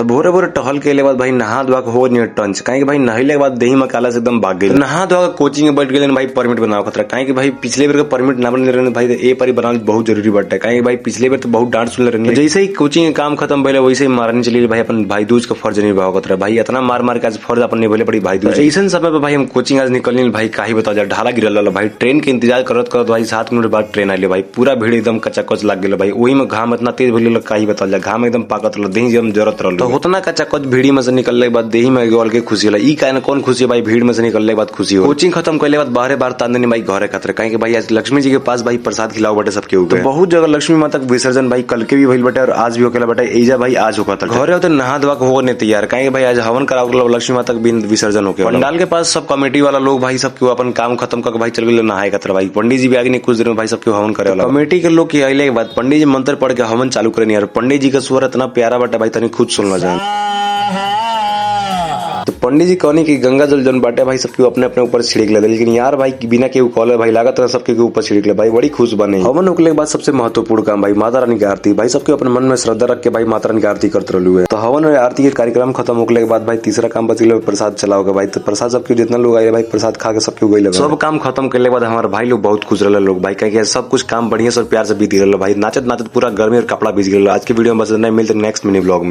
तो भोरे भोरे टहल के ले बाद भाई नहा धोआ के हो नहीं टंच काहे कि भाई नहिले के बाद देही में काला से एकदम भाग गई। नहा धोआ के कोचिंग में बैठ गए भाई परमिट बनाओ खतरा काहे कि भाई पिछले बार का परमिट ना बन रहे भाई ए पर बनाना बहुत जरूरी बात है काहे कि भाई पिछले बार तो बहुत डांट सुन रहे जैसे ही कोचिंग के काम खत्म भले वैसे ही मारने चली भाई अपन भाई दूज का फर्ज नहीं भाव खतरा भाई इतना मार मार के आज फर्ज अपन निभले पड़ी भाई दूज ऐसा समय पे भाई हम कोचिंग आज निकलने भाई काहे बता जा ढाला गिरल भाई ट्रेन के इंतजार करत करत भाई 7 मिनट बाद ट्रेन आइले भाई पूरा भीड़ एकदम कचाकच लग गया भाई वही में घाम इतना तेज भइल काहे बता जा घाम एकदम पाकत रह देही जम जरूरत रह तो उतना कचाकच भीड़ी में से निकलने के बाद देही में गोल के खुशी होला ई काहे कौन खुशी है भाई भीड़ में से निकलने के बाद खुशी हो कोचिंग खत्म करले बाद बाहर बार तांदनी भाई घरे खतरे काहे कि भाई आज लक्ष्मी जी के पास भाई प्रसाद खिलाओ बटे सबके ऊपर तो बहुत जगह लक्ष्मी माता का विसर्जन भाई कल के भी भइल बटे और आज भी होकेला बटे एजा भाई आज होगा घरे होते नहा धोआ के हो नहीं तैयार काहे कि भाई आज हवन कराओ लक्ष्मी माता का विसर्जन होके पंडाल के पास सब कमेटी वाला लोग भाई सबके अपन काम खत्म करके भाई चल गए नहाए खतरा भाई पंडित जी भी आगे नहीं कुछ देर में भाई सबके हवन करे वाला कमेटी के लोग के अइले के बाद पंडित जी मंत्र पढ़ के हवन चालू करे यार पंडित जी का स्वर इतना प्यारा बटा भाई तनी खुद सुनना जाए तो पंडित जी कहनी कि गंगा जल जन बाटे भाई सबके अपने अपने ऊपर छिड़क ले लेकिन यार भाई बिना के कॉल भाई लागत है सबके ऊपर छिड़क ले भाई बड़ी खुश बने हवन उकले के बाद सबसे महत्वपूर्ण काम भाई माता रानी की आरती भाई सबके अपने मन में श्रद्धा रख के भाई माता रानी की आरती करते रहलू है तो हवन और आरती के कार्यक्रम खत्म होने के बाद भाई तीसरा काम बचल प्रसाद चलाओगे भाई तो प्रसाद सबके जितना लोग आए भाई प्रसाद खा के सबके उगल सब काम खत्म करने के बाद हमारे भाई लोग बहुत खुश रहे लोग भाई कहे सब कुछ काम बढ़िया से प्यार से बीत गए भाई नाचत नाचत पूरा गर्मी और कपड़ा बीत गया आज की वीडियो में बस नहीं मिलते नेक्स्ट मिनी ब्लॉग में।